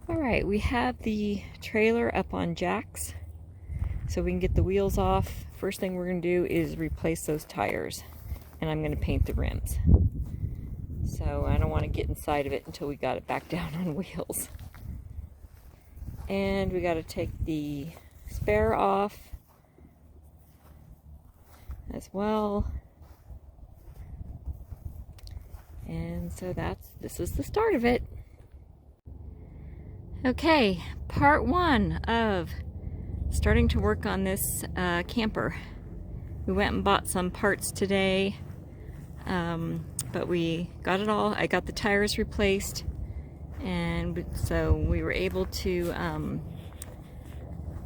Alright, we have the trailer up on jacks so we can get the wheels off. First thing we're going to do is replace those tires, and I'm going to paint the rims. So I don't want to get inside of it until we got it back down on wheels. And we got to take the spare off as well. And so this is the start of it. Okay, part one of starting to work on this camper. We went and bought some parts today, but we got it all. I got the tires replaced, and so we were able to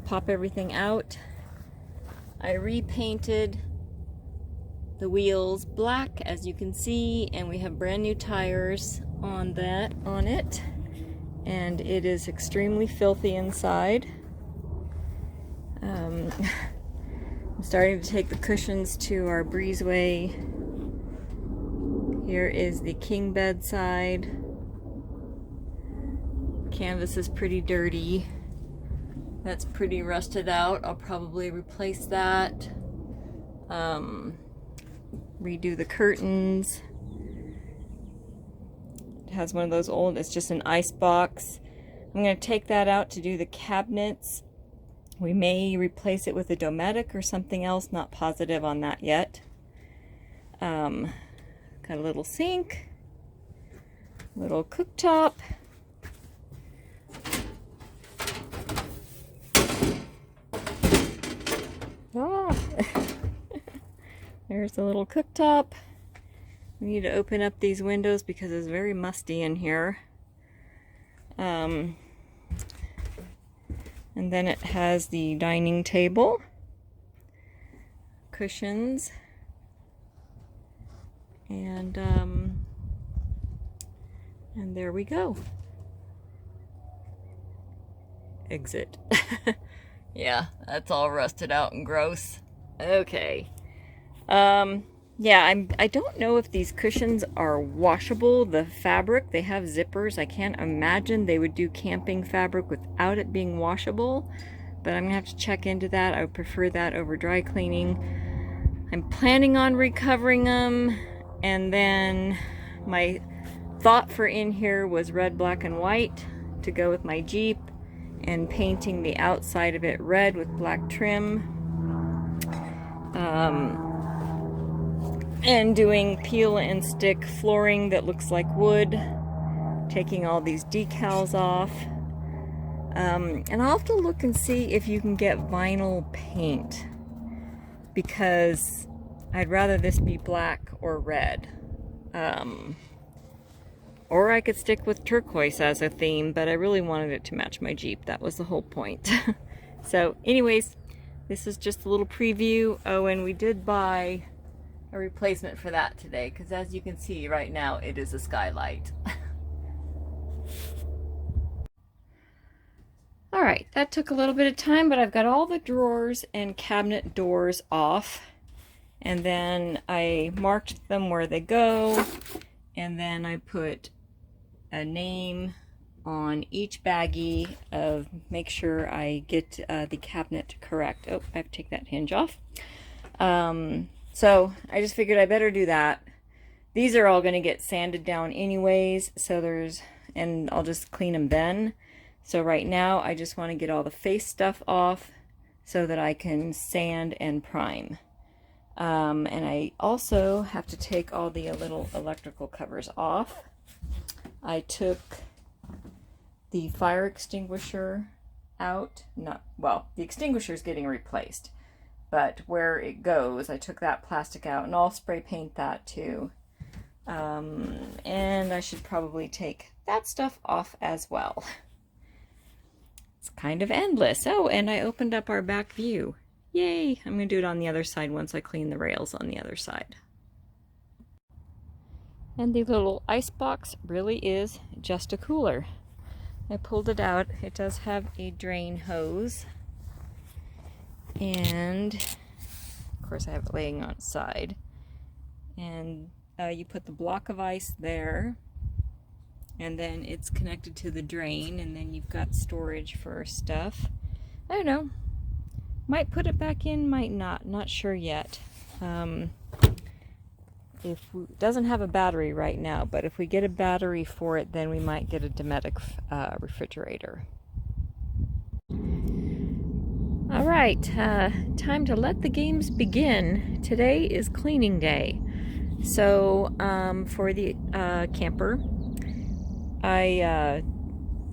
pop everything out. I repainted the wheels black, as you can see, and we have brand new tires on it. And it is extremely filthy inside. I'm starting to take the cushions to our breezeway. Here is the king bed side. Canvas is pretty dirty. That's pretty rusted out. I'll probably replace that. Redo the curtains. It has one of those old, it's just an ice box. I'm going to take that out to do the cabinets. We may replace it with a Dometic or something else, not positive on that yet. Got a little sink, little cooktop. There's the little cooktop. We need to open up these windows because it's very musty in here. And then it has the dining table, cushions, and there we go. Exit. Yeah, that's all rusted out and gross. Okay. Yeah, I don't know if these cushions are washable. The fabric, they have zippers. I can't imagine they would do camping fabric without it being washable, but I'm gonna have to check into that. I would prefer that over dry cleaning. I'm planning on recovering them, and then my thought for in here was red, black, and white to go with my Jeep, and painting the outside of it red with black trim. And doing peel and stick flooring that looks like wood, taking all these decals off. And I'll have to look and see if you can get vinyl paint, because I'd rather this be black or red. Or I could stick with turquoise as a theme, but I really wanted it to match my Jeep. That was the whole point. So anyways, this is just a little preview. Oh, and we did buy a replacement for that today, because as you can see right now, it is a skylight. Alright, that took a little bit of time, but I've got all the drawers and cabinet doors off, and then I marked them where they go, and then I put a name on each baggie of make sure I get the cabinet correct. Oh, I have to take that hinge off. So I just figured I better do that. These are all going to get sanded down anyways, and I'll just clean them then. So right now I just want to get all the face stuff off so that I can sand and prime. And I also have to take all the little electrical covers off. I took the fire extinguisher out. The extinguisher is getting replaced. But where it goes, I took that plastic out, and I'll spray paint that too. And I should probably take that stuff off as well. It's kind of endless. Oh, and I opened up our back view. Yay! I'm going to do it on the other side once I clean the rails on the other side. And the little ice box really is just a cooler. I pulled it out. It does have a drain hose. And of course I have it laying on its side. And you put the block of ice there. and then it's connected to the drain, and then you've got storage for stuff. I don't know. Might put it back in, might not. Not sure yet. It doesn't have a battery right now, but if we get a battery for it, then we might get a Dometic refrigerator. All right, time to let the games begin. Today is cleaning day. So for the camper, a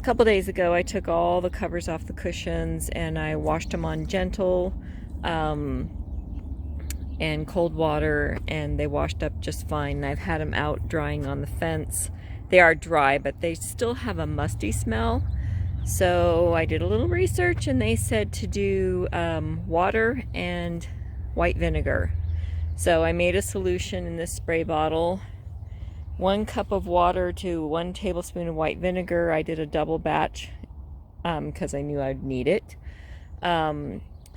couple days ago I took all the covers off the cushions and I washed them on gentle and cold water, and they washed up just fine. I've had them out drying on the fence. They are dry, but they still have a musty smell. So I did a little research, and they said to do water and white vinegar. So I made a solution in this spray bottle. 1 cup of water to 1 tablespoon of white vinegar. I did a double batch because I knew I'd need it.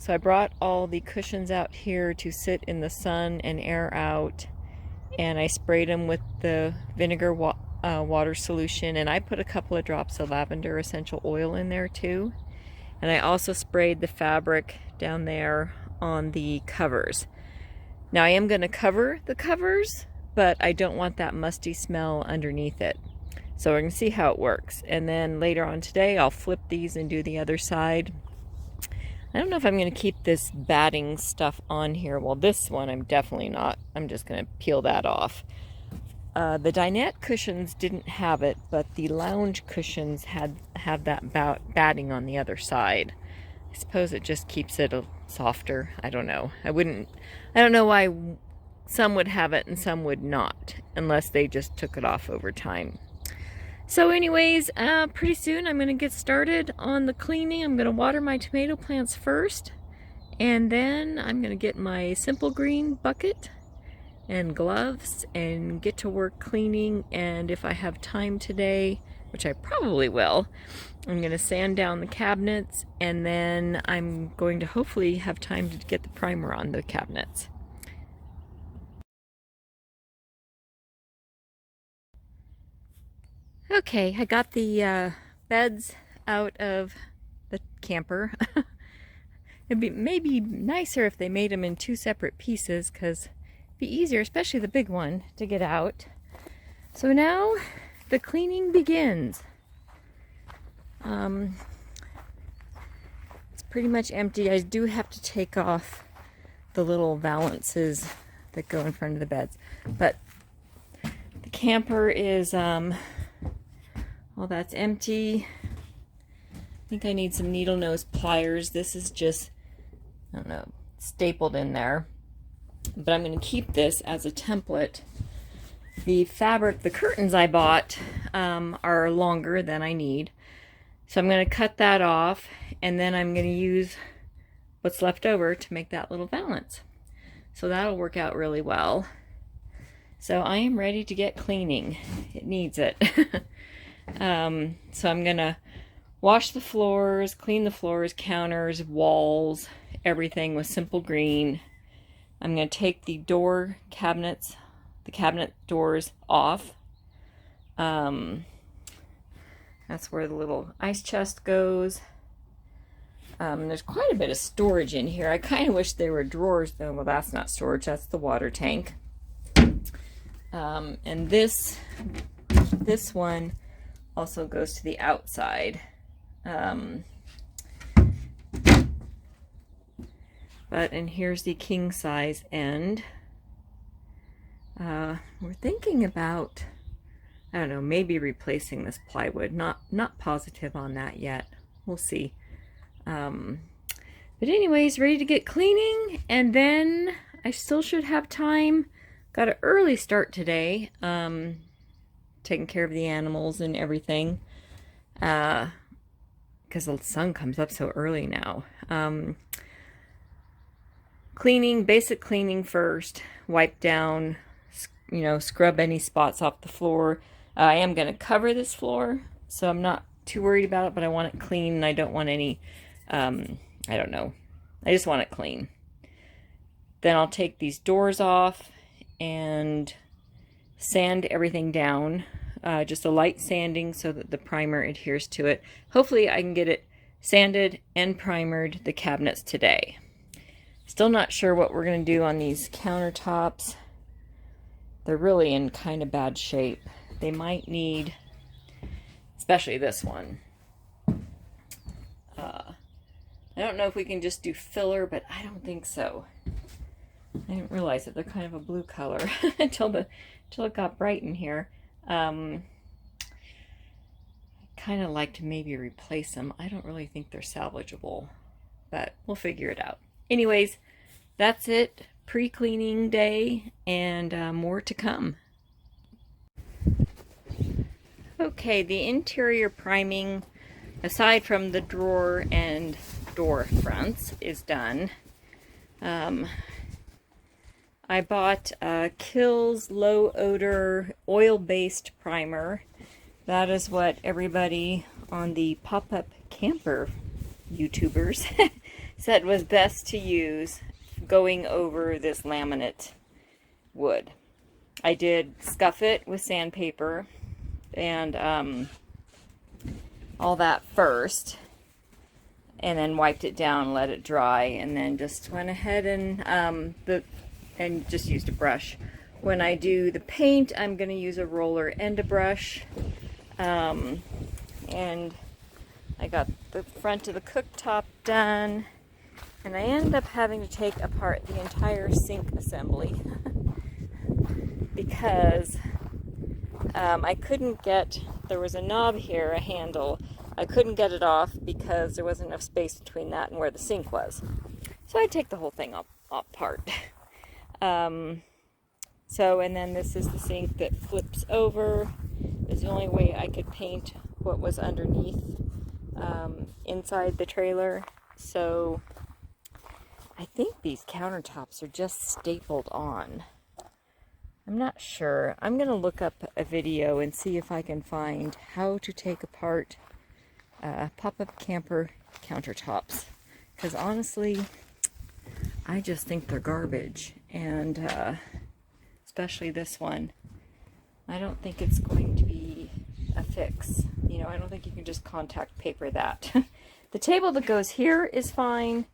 So I brought all the cushions out here to sit in the sun and air out, and I sprayed them with the vinegar water solution, and I put a couple of drops of lavender essential oil in there too. And I also sprayed the fabric down there on the covers. Now I am going to cover the covers, but I don't want that musty smell underneath it. So we're going to see how it works. And then later on today I'll flip these and do the other side. I don't know if I'm going to keep this batting stuff on here. Well, this one I'm definitely not. I'm just going to peel that off. The dinette cushions didn't have it, but the lounge cushions have that batting on the other side. I suppose it just keeps it softer. I don't know. I don't know why some would have it and some would not, unless they just took it off over time. So anyways, pretty soon I'm going to get started on the cleaning. I'm going to water my tomato plants first, and then I'm going to get my simple green bucket and gloves and get to work cleaning. And if I have time today, which I probably will, I'm going to sand down the cabinets, and then I'm going to hopefully have time to get the primer on the cabinets. Okay, I got the beds out of the camper. It'd be maybe nicer if they made them in 2 separate pieces, because it'd be easier, especially the big one, to get out. So now the cleaning begins. It's pretty much empty. I do have to take off the little valances that go in front of the beds, but the camper is well, that's empty. I think I need some needle nose pliers. This is just, I don't know, stapled in there. But I'm going to keep this as a template. The fabric, the curtains I bought are longer than I need. So I'm going to cut that off, and then I'm going to use what's left over to make that little valance. So that'll work out really well. So I am ready to get cleaning. It needs it. So I'm gonna wash the floors, clean the floors, counters, walls, everything with simple green. I'm gonna take the door cabinets, the cabinet doors off. That's where the little ice chest goes. There's quite a bit of storage in here. I kind of wish there were drawers though. Well, that's not storage, that's the water tank. And this one also goes to the outside. And here's the king size end. We're thinking about, I don't know, maybe replacing this plywood. Not positive on that yet. We'll see. But anyways, ready to get cleaning, and then I still should have time. Got an early start today. Taking care of the animals and everything, because the sun comes up so early now. Cleaning, basic cleaning first. Wipe down, scrub any spots off the floor. I am going to cover this floor, so I'm not too worried about it, but I want it clean, and I don't want any, I don't know. I just want it clean. Then I'll take these doors off and sand everything down. just a light sanding so that the primer adheres to it. Hopefully I can get it sanded and primered, the cabinets, today. Still not sure what we're going to do on these countertops. They're really in kind of bad shape. They might need, especially this one. I don't know if we can just do filler, but I don't think so. I didn't realize that they're kind of a blue color until it got bright in here. I kind of like to maybe replace them. I don't really think they're salvageable, but we'll figure it out. Anyways, that's it. Pre-cleaning day, and more to come. Okay, the interior priming, aside from the drawer and door fronts, is done. I bought Kiehl's low odor oil-based primer. That is what everybody on the pop-up camper YouTubers said was best to use going over this laminate wood. I did scuff it with sandpaper and all that first, and then wiped it down, let it dry, and then just went ahead and just used a brush. When I do the paint, I'm going to use a roller and a brush. And I got the front of the cooktop done, and I ended up having to take apart the entire sink assembly because I couldn't get, there was a knob here, a handle. I couldn't get it off because there wasn't enough space between that and where the sink was. So I'd take the whole thing apart. And then this is the sink that flips over. It's the only way I could paint what was underneath inside the trailer. So I think these countertops are just stapled on. I'm not sure. I'm going to look up a video and see if I can find how to take apart pop-up camper countertops. Because honestly, I just think they're garbage. And especially this one. I don't think it's going to be a fix. You know, I don't think you can just contact paper that. The table that goes here is fine,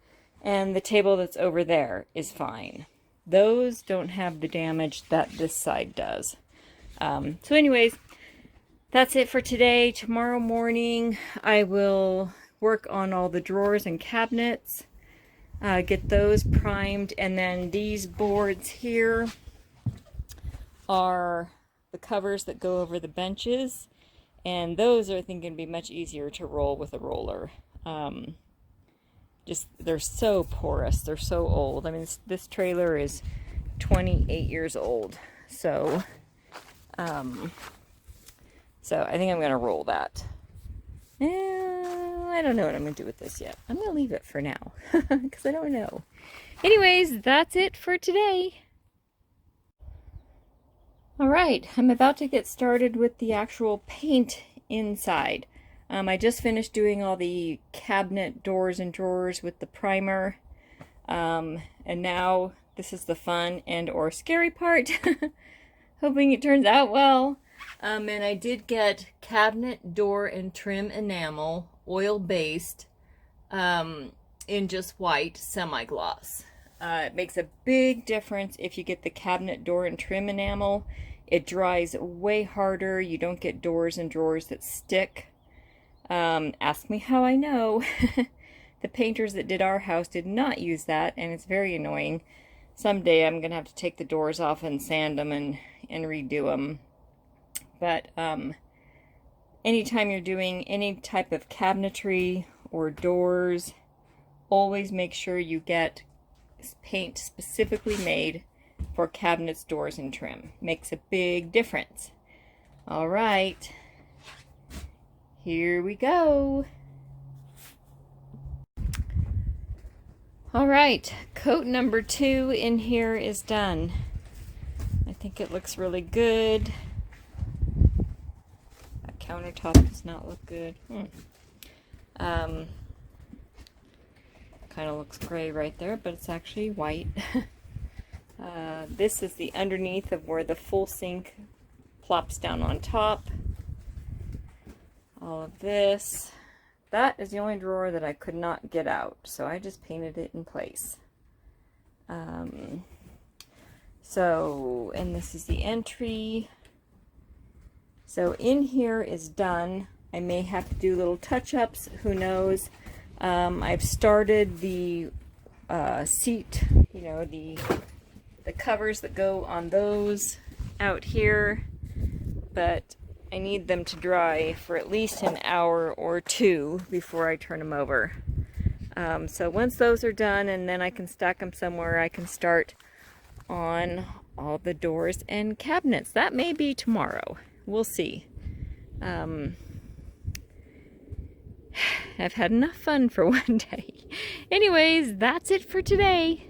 and the table that's over there is fine. Those don't have the damage that this side does. So anyways, that's it for today. Tomorrow morning, I will work on all the drawers and cabinets, get those primed, and then these boards here are the covers that go over the benches, and those are, I think, going to be much easier to roll with a roller. Just, they're so porous, they're so old. I mean, this trailer is 28 years old, so I think I'm going to roll that. I don't know what I'm going to do with this yet. I'm going to leave it for now, because I don't know. Anyways, that's it for today. Alright, I'm about to get started with the actual paint inside. I just finished doing all the cabinet doors and drawers with the primer. And now this is the fun and or scary part. Hoping it turns out well. And I did get cabinet door and trim enamel, oil-based, in just white semi-gloss. It makes a big difference if you get the cabinet door and trim enamel. It dries way harder. You don't get doors and drawers that stick. Ask me how I know. The painters that did our house did not use that, and it's very annoying. Someday I'm going to have to take the doors off and sand them and redo them. But anytime you're doing any type of cabinetry or doors, always make sure you get paint specifically made for cabinets, doors, and trim. Makes a big difference. All right, here we go. All right, coat number 2 in here is done. I think it looks really good. That countertop does not look good. Kind of looks gray right there, but it's actually white. This is the underneath of where the full sink plops down on top. All of this. That is the only drawer that I could not get out, so I just painted it in place. And this is the entry. So in here is done. I may have to do little touch-ups, who knows. I've started the seat, you know, the covers that go on those out here, but I need them to dry for at least an hour or two before I turn them over. So once those are done, and then I can stack them somewhere, I can start on all the doors and cabinets. That may be tomorrow. We'll see. I've had enough fun for one day. Anyways, that's it for today.